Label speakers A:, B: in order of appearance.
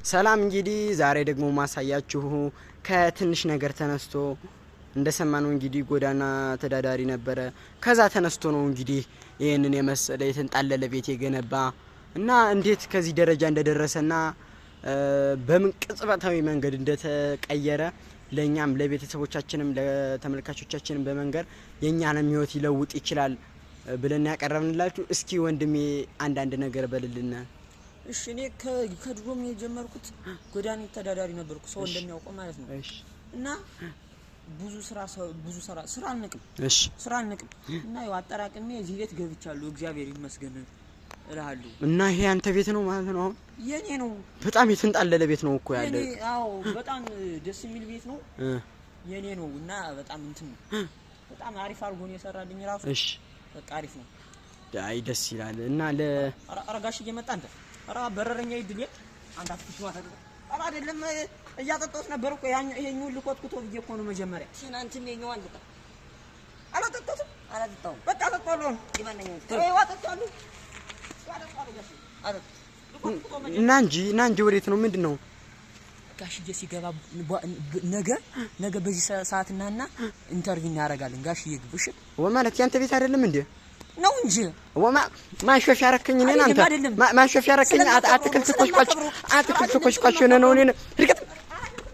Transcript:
A: ሰላም እንግዲህ ዛሬ ደግሞ ማሳያችሁ ከትንሽ ነገር ተነስቶ እንደሰማነው እንግዲህ ጎዳና ተዳዳሪ ነበረ። ከዛ ተነስቶ ነው እንግዲህ ይሄንን የመሰለ የተንጣለለ ቤት የገነባ እና እንዴት ከዚህ ደረጃ እንደደረሰና በምን ቅጽበታዊ መንገድ እንደተቀየረ ለኛም ለቤተሰቦቻችንም ለተመልካቾቻችንም በመንገር የኛንም ህይወት ሊለውጥ ይችላል ብለን ያቀረብንላችሁ። እስኪ ወንድሜ አንዳንድ ነገር በልልና።
B: እሺ እኔ ከድሮም የጀመርኩት ጎዳና ተዳዳሪ ነበርኩ ሰው እንደሚያውቀው ማለት ነው። እሺ እና ብዙ ስራ አንቅም። እሺ ስራ አንቅም እና ያው አጠራቅሜ እዚህ ቤት ገብቻለሁ። እግዚአብሔር ይመስገን እላለሁ።
A: እና ይሄ አንተ ቤት ነው ማለት ነው? አሁን
B: የኔ ነው።
A: በጣም የተንጣለለ ቤት ነው እኮ ያለ።
B: አዎ በጣም ደስ የሚል ቤት ነው። የኔ ነው እና በጣም እንትን ነው። በጣም አሪፍ አድርጎ ነው የሰራልኝ ራሱ። እሺ በቃ አሪፍ ነው።
A: አይ ደስ ይላል። እና
B: አረጋሽ እየመጣ አንተ አራ በረረኛ ይድል አንተ አትሽዋ ታዲያ አራ አይደለም እያጠጣሁት ነበር እኮ ይሄኛው ልቆጥኩቶ ብዬ እኮ ነው መጀመሪያ ትናንትም የኛው አንተ አላጠጣሁም በቃ አጠጣለሁ ይባነኛው አጠጣለሁ
A: እና እንጂ ወዴት ነው? ምንድነው?
B: ጋሽዬ ሲገባ ነገ በዚህ ሰዓት እናና ኢንተርቪው እናደርጋለን። ጋሽዬ ግብሽ
A: ወማለት ያንተ ቤት አይደለም እንዴ?
B: ነው እንጂ
A: ማሾፍ ያረከኝ ነኝ አንተ ማሾፍ ያረከኝ አትክልት ኮሽኳች ነው እኔ